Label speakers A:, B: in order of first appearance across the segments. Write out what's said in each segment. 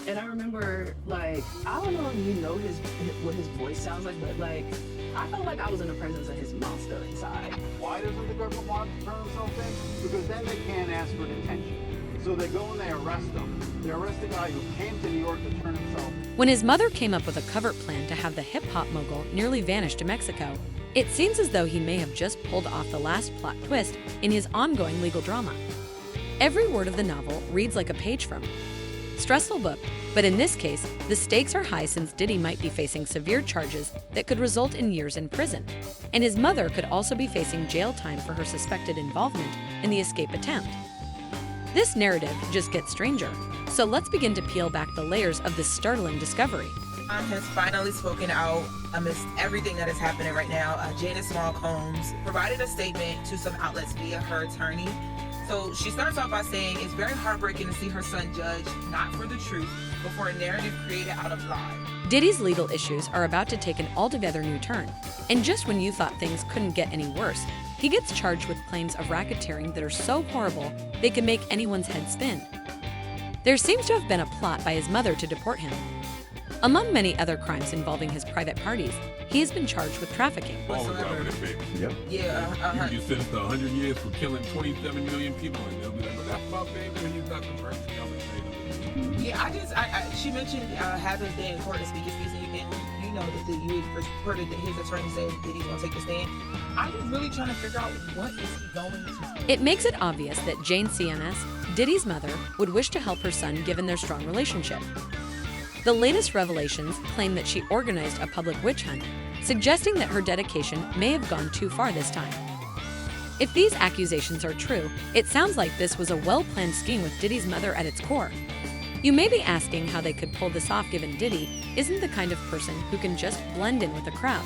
A: And I remember, like, I don't know if you know what his voice sounds like, but like, I felt like I was in the presence of his monster inside.
B: Why doesn't the government want to turn himself in? Because then they can't ask for detention. So they go and they arrest him. They arrest a guy who came to New York to turn himself.
C: When his mother came up with a covert plan to have the hip-hop mogul nearly vanish to Mexico, it seems as though he may have just pulled off the last plot twist in his ongoing legal drama. Every word of the novel reads like a page from stressful book, but in this case, the stakes are high since Diddy might be facing severe charges that could result in years in prison, and his mother could also be facing jail time for her suspected involvement in the escape attempt. This narrative just gets stranger, so let's begin to peel back the layers of this startling discovery.
D: Has finally spoken out amidst everything that is happening right now. Janice Small Combs provided a statement to some outlets via her attorney. So she starts off by saying it's very heartbreaking to see her son judged not for the truth, but for a narrative created out of lies.
C: Diddy's legal issues are about to take an altogether new turn, and just when you thought things couldn't get any worse, he gets charged with claims of racketeering that are so horrible they can make anyone's head spin. There seems to have been a plot by his mother to deport him. Among many other crimes involving his private parties, he has been charged with trafficking.
E: All the government, baby.
B: Yep.
D: Yeah,
E: You sentenced to 100 years for killing 27 million people, and they'll be like, well, that's my baby, and he's not the person
D: she mentioned having his day in court to speak his piece, and you know that you heard his attorney say that he's going to take the stand. I'm just really trying to figure out what is he going to.
C: It makes it obvious that Jane CMS, Diddy's mother, would wish to help her son given their strong relationship. The latest revelations claim that she organized a public witch hunt, suggesting that her dedication may have gone too far this time. If these accusations are true, it sounds like this was a well-planned scheme with Diddy's mother at its core. You may be asking how they could pull this off given Diddy isn't the kind of person who can just blend in with the crowd.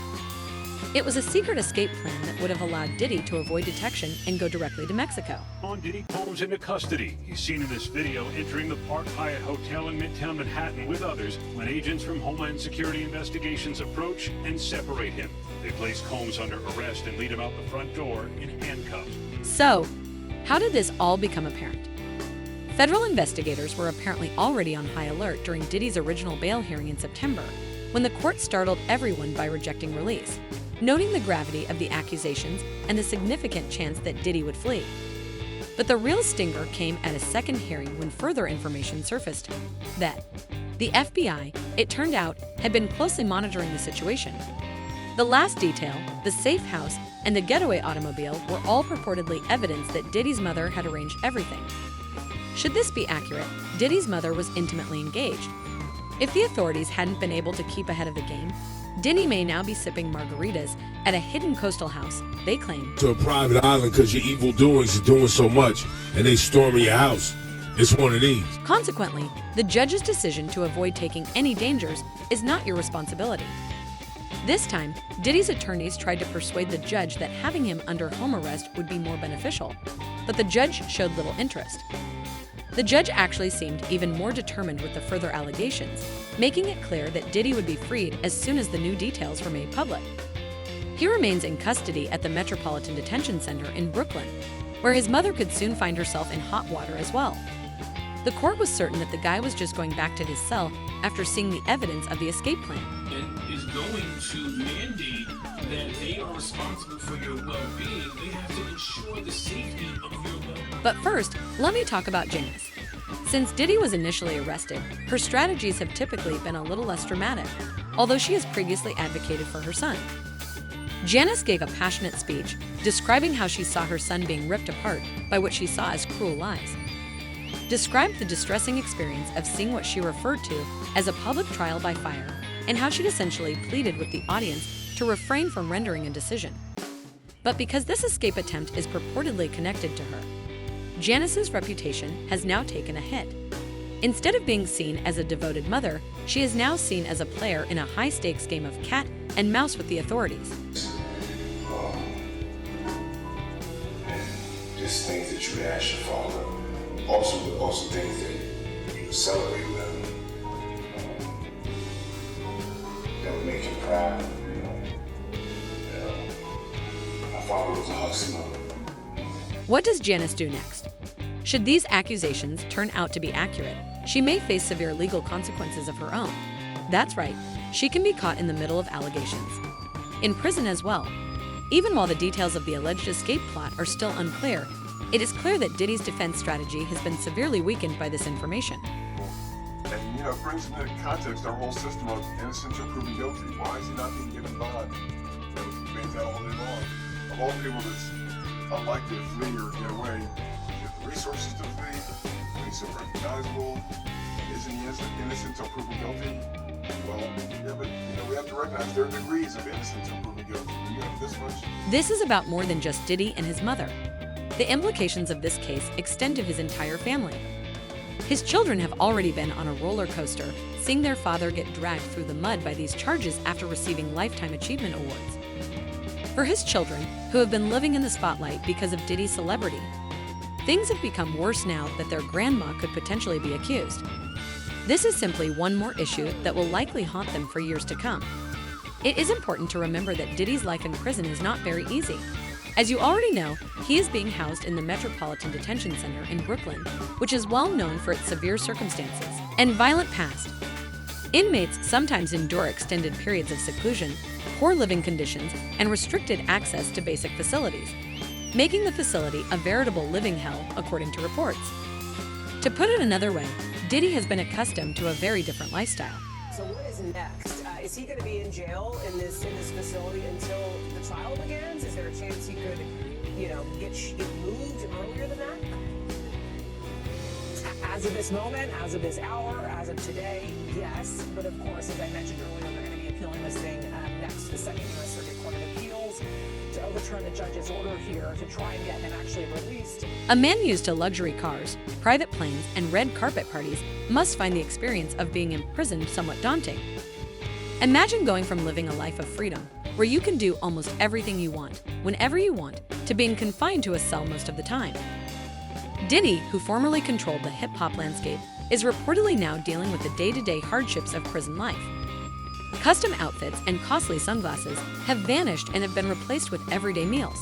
C: It was a secret escape plan that would have allowed Diddy to avoid detection and go directly to Mexico.
F: On Diddy Combs into custody. He's seen in this video entering the Park Hyatt Hotel in Midtown Manhattan with others when agents from Homeland Security Investigations approach and separate him. They place Combs under arrest and lead him out the front door in handcuffs.
C: So, how did this all become apparent? Federal investigators were apparently already on high alert during Diddy's original bail hearing in September, when the court startled everyone by rejecting release, noting the gravity of the accusations and the significant chance that Diddy would flee. But the real stinger came at a second hearing when further information surfaced that the FBI, it turned out, had been closely monitoring the situation. The last detail, the safe house, and the getaway automobile were all purportedly evidence that Diddy's mother had arranged everything. Should this be accurate, Diddy's mother was intimately engaged. If the authorities hadn't been able to keep ahead of the game, Diddy may now be sipping margaritas at a hidden coastal house, they claim.
G: To a private island because your evil doings are doing so much, and they storming your house. It's one of these.
C: Consequently, the judge's decision to avoid taking any dangers is not your responsibility. This time, Diddy's attorneys tried to persuade the judge that having him under home arrest would be more beneficial, but the judge showed little interest. The judge actually seemed even more determined with the further allegations, making it clear that Diddy would be freed as soon as the new details were made public. He remains in custody at the Metropolitan Detention Center in Brooklyn, where his mother could soon find herself in hot water as well. The court was certain that the guy was just going back to his cell after seeing the evidence of the escape plan.
H: And is going to mandate that they are responsible for your well-being. They have to ensure the safety of your well-being.
C: But first, let me talk about Janice. Since Diddy was initially arrested, her strategies have typically been a little less dramatic, although she has previously advocated for her son. Janice gave a passionate speech describing how she saw her son being ripped apart by what she saw as cruel lies. Described the distressing experience of seeing what she referred to as a public trial by fire, and how she'd essentially pleaded with the audience to refrain from rendering a decision. But because this escape attempt is purportedly connected to her, Janice's reputation has now taken a hit. Instead of being seen as a devoted mother, she is now seen as a player in a high-stakes game of cat and mouse with the authorities.
I: And just things that you ask your father, also things that you celebrate with him, that would make him proud. My father was a hustler.
C: What does Janice do next? Should these accusations turn out to be accurate, she may face severe legal consequences of her own. That's right, she can be caught in the middle of allegations. In prison as well. Even while the details of the alleged escape plot are still unclear, it is clear that Diddy's defense strategy has been severely weakened by this information.
J: And, it brings into context our whole system of innocent or proven guilty. Why is he not being given bond? He debates that all day long. Of all people that's unlikely to flee or get away, you have the resources to flee, when he's so recognizable, isn't he innocent or proven guilty? Well, yeah, but, we have to recognize there are degrees of innocence or proven guilty. When you have this much...
C: This is about more than just Diddy and his mother. The implications of this case extend to his entire family. His children have already been on a roller coaster, seeing their father get dragged through the mud by these charges after receiving Lifetime Achievement Awards. For his children, who have been living in the spotlight because of Diddy's celebrity, things have become worse now that their grandma could potentially be accused. This is simply one more issue that will likely haunt them for years to come. It is important to remember that Diddy's life in prison is not very easy. As you already know, he is being housed in the Metropolitan Detention Center in Brooklyn, which is well known for its severe circumstances and violent past. Inmates sometimes endure extended periods of seclusion, poor living conditions, and restricted access to basic facilities, making the facility a veritable living hell, according to reports. To put it another way, Diddy has been accustomed to a very different lifestyle.
A: So what is next? Is he going to be in jail in this facility until the trial begins? Is there a chance he could, get moved earlier than that? As of this moment, as of this hour, as of today, yes. But of course, as I mentioned earlier, they're going to be appealing this thing next to the Second U.S. Circuit Court of Appeals to overturn the judge's order here to try and get him actually released.
C: A man used to luxury cars, private planes, and red carpet parties must find the experience of being imprisoned somewhat daunting. Imagine going from living a life of freedom, where you can do almost everything you want, whenever you want, to being confined to a cell most of the time. Diddy, who formerly controlled the hip-hop landscape, is reportedly now dealing with the day-to-day hardships of prison life. Custom outfits and costly sunglasses have vanished and have been replaced with everyday meals.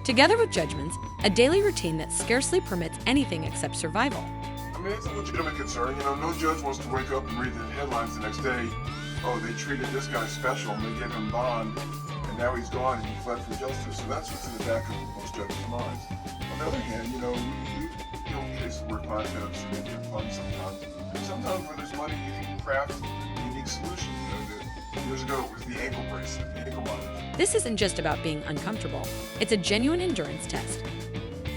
C: Together with judgments, a daily routine that scarcely permits anything except survival.
J: It's a legitimate concern. No judge wants to wake up and read the headlines the next day. Oh, they treated this guy special and they gave him bond, and now he's gone and he fled for justice. So that's what's in the back of most judges' minds. On the other hand, we deal with cases where clients have significant funds sometimes. Sometimes where there's money, you can craft a unique solution. Years ago, it was the ankle bracelet, the ankle monitor.
C: This isn't just about being uncomfortable. It's a genuine endurance test.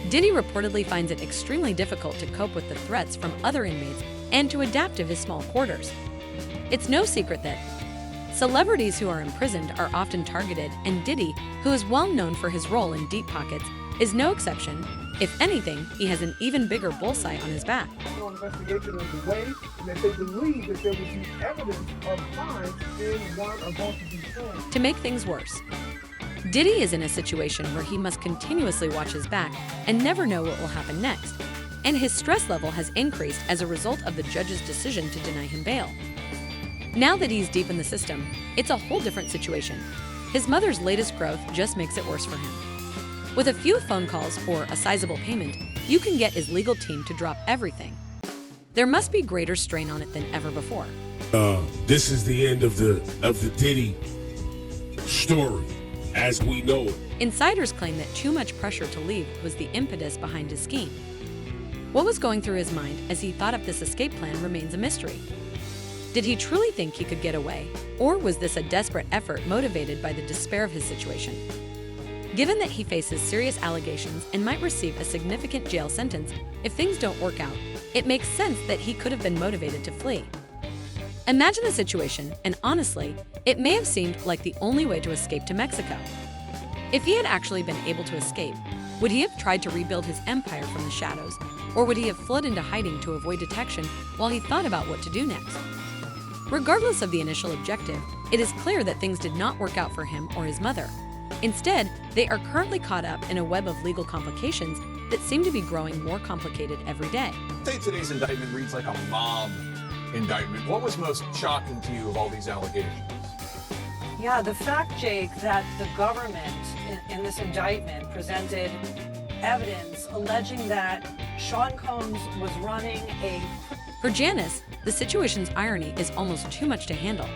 C: Diddy reportedly finds it extremely difficult to cope with the threats from other inmates and to adapt to his small quarters. It's no secret that celebrities who are imprisoned are often targeted, and Diddy, who is well known for his role in deep pockets, is no exception. If anything, he has an even bigger bullseye on his back.
K: No investigation is the way, and if they believe that there would be evidence of crimes, then one are going to be found.
C: To make things worse, Diddy is in a situation where he must continuously watch his back and never know what will happen next, and his stress level has increased as a result of the judge's decision to deny him bail. Now that he's deep in the system, it's a whole different situation. His mother's latest growth just makes it worse for him. With a few phone calls or a sizable payment, you can get his legal team to drop everything. There must be greater strain on it than ever before.
G: This is the end of the Diddy story as we know it.
C: Insiders claim that too much pressure to leave was the impetus behind his scheme. What was going through his mind as he thought up this escape plan remains a mystery. Did he truly think he could get away, or was this a desperate effort motivated by the despair of his situation? Given that he faces serious allegations and might receive a significant jail sentence if things don't work out, it makes sense that he could have been motivated to flee. Imagine the situation, and honestly, it may have seemed like the only way to escape to Mexico. If he had actually been able to escape, would he have tried to rebuild his empire from the shadows, or would he have fled into hiding to avoid detection while he thought about what to do next? Regardless of the initial objective, it is clear that things did not work out for him or his mother. Instead, they are currently caught up in a web of legal complications that seem to be growing more complicated every day.
L: Say today's indictment reads like a mob indictment. What was most shocking to you of all these allegations?
M: Yeah, the fact, Jake, that the government in this indictment presented evidence alleging that Sean Combs was running a...
C: For Janice, the situation's irony is almost too much to handle.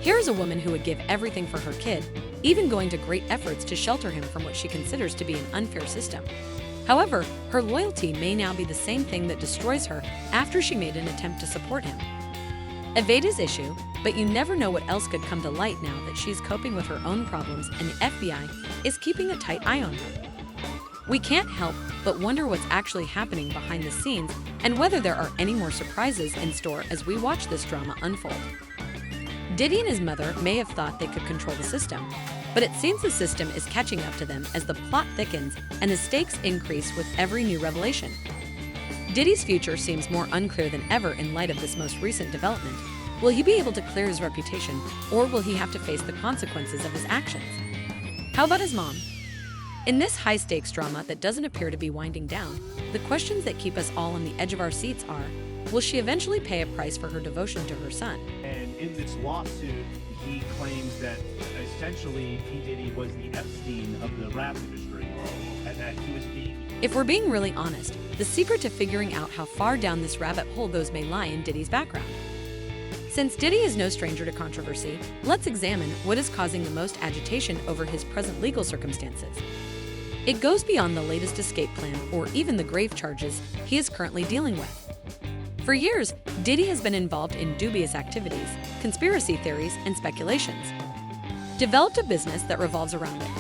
C: Here's a woman who would give everything for her kid, even going to great efforts to shelter him from what she considers to be an unfair system. However, her loyalty may now be the same thing that destroys her after she made an attempt to support him. Evade his issue, but you never know what else could come to light now that she's coping with her own problems and the FBI is keeping a tight eye on her. We can't help but wonder what's actually happening behind the scenes and whether there are any more surprises in store as we watch this drama unfold. Diddy and his mother may have thought they could control the system, but it seems the system is catching up to them as the plot thickens and the stakes increase with every new revelation. Diddy's future seems more unclear than ever in light of this most recent development. Will he be able to clear his reputation, or will he have to face the consequences of his actions? How about his mom? In this high-stakes drama that doesn't appear to be winding down, the questions that keep us all on the edge of our seats are, will she eventually pay a price for her devotion to her son?
N: And in this lawsuit, he claims that essentially P. Diddy was the Epstein of the rap industry, and that he was being...
C: If we're being really honest, the secret to figuring out how far down this rabbit hole goes may lie in Diddy's background. Since Diddy is no stranger to controversy, let's examine what is causing the most agitation over his present legal circumstances. It goes beyond the latest escape plan or even the grave charges he is currently dealing with. For years, Diddy has been involved in dubious activities, conspiracy theories, and speculations. Developed a business that revolves around it.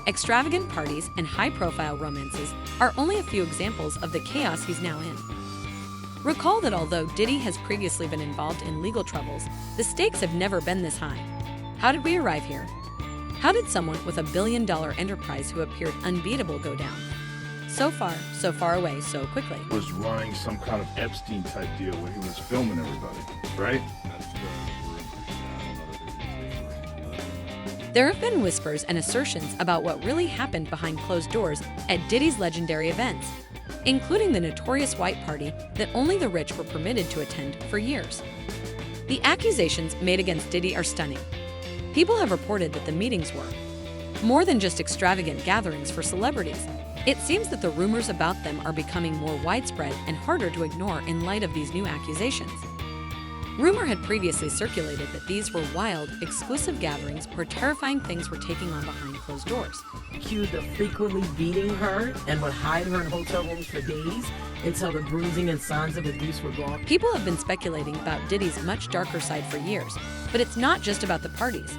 C: Extravagant parties and high-profile romances are only a few examples of the chaos he's now in. Recall that although Diddy has previously been involved in legal troubles, the stakes have never been this high. How did we arrive here? How did someone with $1 billion enterprise who appeared unbeatable go down? So far away, so quickly.
O: Was running some kind of Epstein type deal where he was filming everybody, right?
C: There have been whispers and assertions about what really happened behind closed doors at Diddy's legendary events, including the notorious white party that only the rich were permitted to attend for years. The accusations made against Diddy are stunning. People have reported that the meetings were more than just extravagant gatherings for celebrities. It seems that the rumors about them are becoming more widespread and harder to ignore in light of these new accusations. Rumor had previously circulated that these were wild, exclusive gatherings where terrifying things were taking on behind closed doors.
P: Accused of frequently beating her and would hide her in hotel rooms for days until the bruising and signs of abuse were gone.
C: People have been speculating about Diddy's much darker side for years, but it's not just about the parties.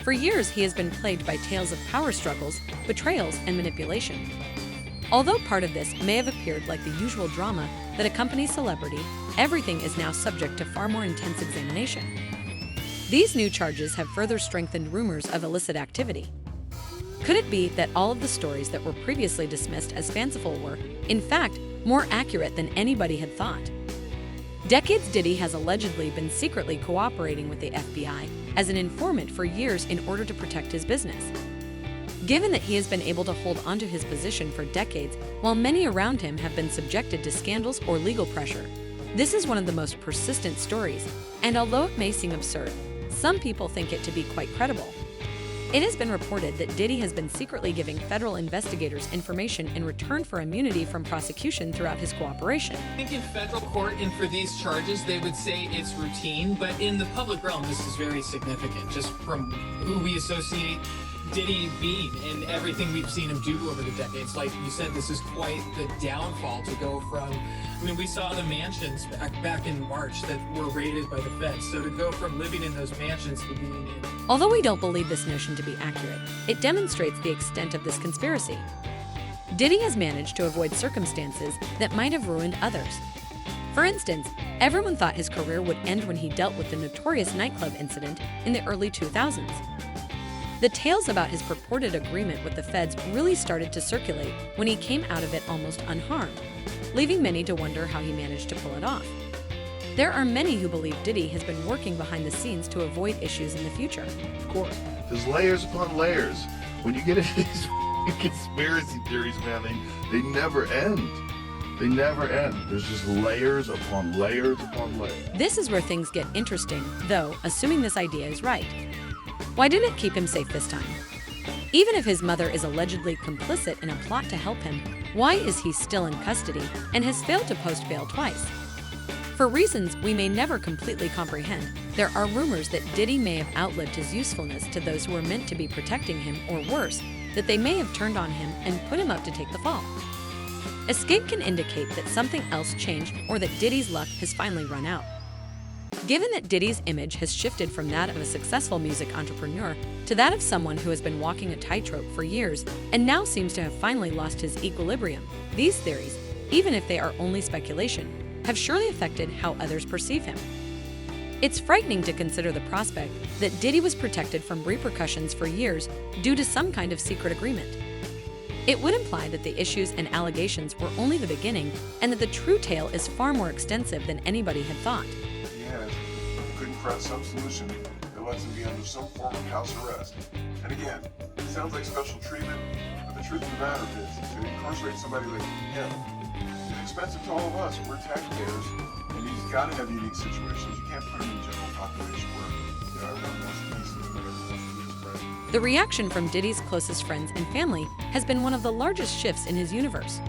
C: For years, he has been plagued by tales of power struggles, betrayals, and manipulation. Although part of this may have appeared like the usual drama that accompanies celebrity, everything is now subject to far more intense examination. These new charges have further strengthened rumors of illicit activity. Could it be that all of the stories that were previously dismissed as fanciful were, in fact, more accurate than anybody had thought? Decades Diddy has allegedly been secretly cooperating with the FBI as an informant for years in order to protect his business. Given that he has been able to hold onto his position for decades while many around him have been subjected to scandals or legal pressure, this is one of the most persistent stories, and although it may seem absurd, some people think it to be quite credible. It has been reported that Diddy has been secretly giving federal investigators information in return for immunity from prosecution throughout his cooperation.
Q: I think in federal court and for these charges, they would say it's routine, but in the public realm, this is very significant, just from who we associate Diddy being and everything we've seen him do over the decades. Like you said, this is quite the downfall to go from, I mean, we saw the mansions back in March that were raided by the feds. So to go from living in those mansions to being in...
C: Although we don't believe this notion to be accurate, it demonstrates the extent of this conspiracy. Diddy has managed to avoid circumstances that might have ruined others. For instance, everyone thought his career would end when he dealt with the notorious nightclub incident in the early 2000s. The tales about his purported agreement with the feds really started to circulate when he came out of it almost unharmed, leaving many to wonder how he managed to pull it off. There are many who believe Diddy has been working behind the scenes to avoid issues in the future.
O: Of course, there's layers upon layers. When you get into these conspiracy theories, man, they never end. They never end. There's just layers upon layers upon layers.
C: This is where things get interesting, though, assuming this idea is right. Why didn't it keep him safe this time? Even if his mother is allegedly complicit in a plot to help him, why is he still in custody and has failed to post bail twice? For reasons we may never completely comprehend, there are rumors that Diddy may have outlived his usefulness to those who were meant to be protecting him, or worse, that they may have turned on him and put him up to take the fall. Escape can indicate that something else changed or that Diddy's luck has finally run out. Given that Diddy's image has shifted from that of a successful music entrepreneur to that of someone who has been walking a tightrope for years and now seems to have finally lost his equilibrium, these theories, even if they are only speculation, have surely affected how others perceive him. It's frightening to consider the prospect that Diddy was protected from repercussions for years due to some kind of secret agreement. It would imply that the issues and allegations were only the beginning and that the true tale is far more extensive than anybody had thought.
J: Yeah, couldn't craft some solution that lets him be under some form of house arrest. And again, it sounds like special treatment, but the truth of the matter is, to incarcerate somebody like him is expensive to all of us. We're taxpayers, and he's got to have unique situations. You can't put him in the general population where everyone wants to be seen and everyone wants to be his friend.
C: The reaction from Diddy's closest friends and family has been one of the largest shifts in his universe.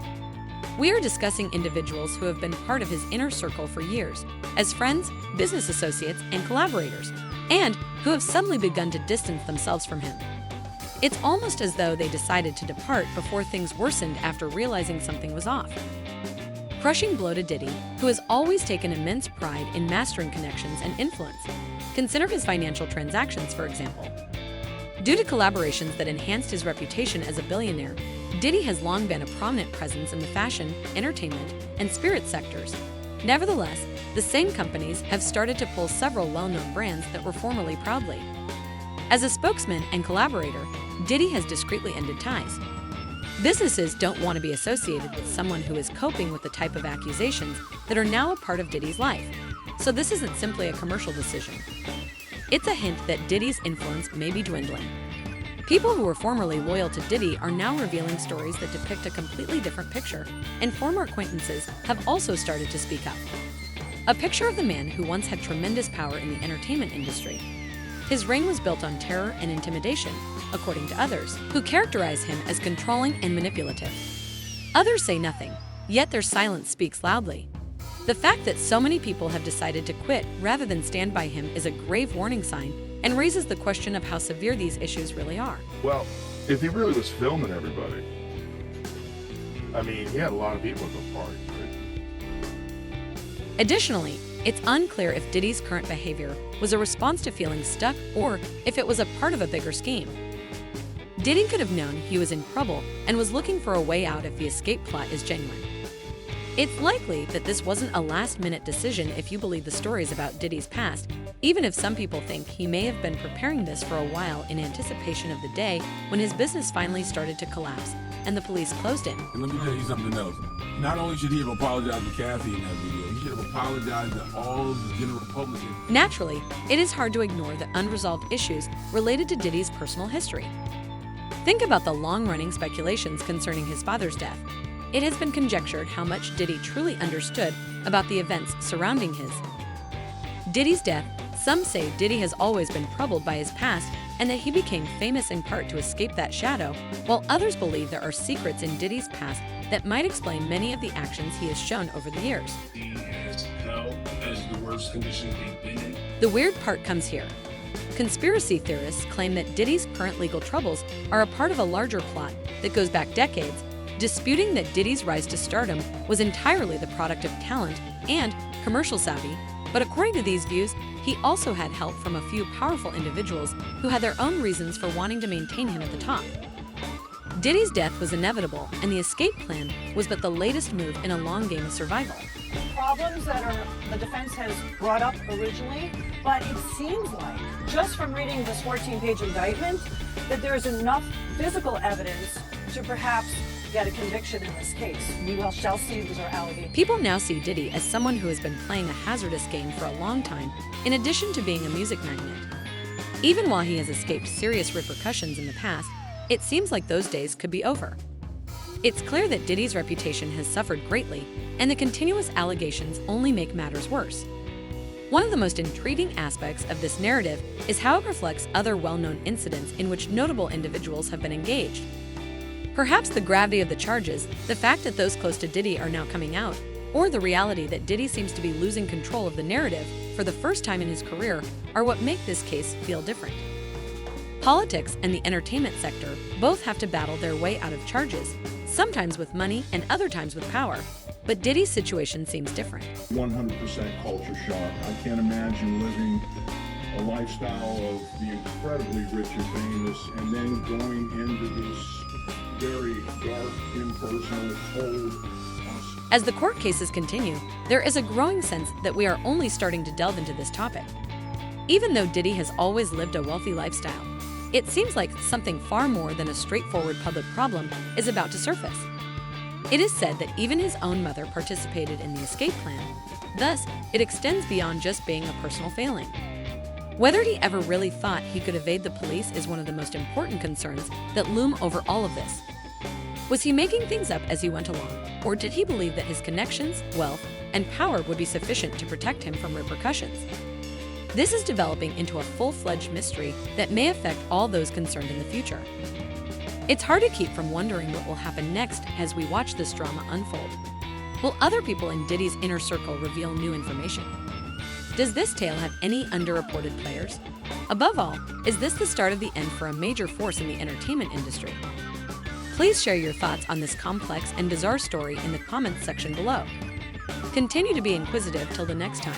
C: We are discussing individuals who have been part of his inner circle for years, as friends, business associates, and collaborators, and who have suddenly begun to distance themselves from him. It's almost as though they decided to depart before things worsened after realizing something was off. Crushing blow to Diddy, who has always taken immense pride in mastering connections and influence. Consider his financial transactions, for example. Due to collaborations that enhanced his reputation as a billionaire, Diddy has long been a prominent presence in the fashion, entertainment, and spirit sectors. Nevertheless, the same companies have started to pull several well-known brands that were formerly proudly. As a spokesman and collaborator, Diddy has discreetly ended ties. Businesses don't want to be associated with someone who is coping with the type of accusations that are now a part of Diddy's life. So this isn't simply a commercial decision. It's a hint that Diddy's influence may be dwindling. People who were formerly loyal to Diddy are now revealing stories that depict a completely different picture, and former acquaintances have also started to speak up. A picture of the man who once had tremendous power in the entertainment industry. His reign was built on terror and intimidation, according to others, who characterize him as controlling and manipulative. Others say nothing, yet their silence speaks loudly. The fact that so many people have decided to quit rather than stand by him is a grave warning sign and raises the question of how severe these issues really are.
O: Well, if he really was filming everybody, I mean, he had a lot of people at the party, right?
C: Additionally, it's unclear if Diddy's current behavior was a response to feeling stuck or if it was a part of a bigger scheme. Diddy could have known he was in trouble and was looking for a way out if the escape plot is genuine. It's likely that this wasn't a last-minute decision if you believe the stories about Diddy's past, even if some people think he may have been preparing this for a while in anticipation of the day when his business finally started to collapse and the police closed him.
E: And let me tell you something else. Not only should he have apologized to Kathy in that video, he should have apologized to all of the general public.
C: Naturally, it is hard to ignore the unresolved issues related to Diddy's personal history. Think about the long-running speculations concerning his father's death. It has been conjectured how much Diddy truly understood about the events surrounding his. Diddy's death, some say Diddy has always been troubled by his past and that he became famous in part to escape that shadow, while others believe there are secrets in Diddy's past that might explain many of the actions he has shown over the years.
H: He has hell as the worst conditions they've been in.
C: The weird part comes here. Conspiracy theorists claim that Diddy's current legal troubles are a part of a larger plot that goes back decades, disputing that Diddy's rise to stardom was entirely the product of talent and commercial savvy, but according to these views, he also had help from a few powerful individuals who had their own reasons for wanting to maintain him at the top. Diddy's death was inevitable, and the escape plan was but the latest move in a long game of survival.
M: Problems that the defense has brought up originally, but it seems like, just from reading this 14-page indictment, that there is enough physical evidence to perhaps get a conviction in this case. We shall see. These are allegations.
C: People now see Diddy as someone who has been playing a hazardous game for a long time, in addition to being a music magnate. Even while he has escaped serious repercussions in the past, it seems like those days could be over. It's clear that Diddy's reputation has suffered greatly, and the continuous allegations only make matters worse. One of the most intriguing aspects of this narrative is how it reflects other well-known incidents in which notable individuals have been engaged. Perhaps the gravity of the charges, the fact that those close to Diddy are now coming out, or the reality that Diddy seems to be losing control of the narrative for the first time in his career are what make this case feel different. Politics and the entertainment sector both have to battle their way out of charges, sometimes with money and other times with power. But Diddy's situation seems different.
R: 100% culture shock. I can't imagine living a lifestyle of the incredibly rich and famous and then going into this very dark, impersonal, cold.
C: As the court cases continue, there is a growing sense that we are only starting to delve into this topic. Even though Diddy has always lived a wealthy lifestyle, it seems like something far more than a straightforward public problem is about to surface. It is said that even his own mother participated in the escape plan. Thus, it extends beyond just being a personal failing. Whether he ever really thought he could evade the police is one of the most important concerns that loom over all of this. Was he making things up as he went along, or did he believe that his connections, wealth, and power would be sufficient to protect him from repercussions? This is developing into a full-fledged mystery that may affect all those concerned in the future. It's hard to keep from wondering what will happen next as we watch this drama unfold. Will other people in Diddy's inner circle reveal new information? Does this tale have any underreported players? Above all, is this the start of the end for a major force in the entertainment industry? Please share your thoughts on this complex and bizarre story in the comments section below. Continue to be inquisitive till the next time.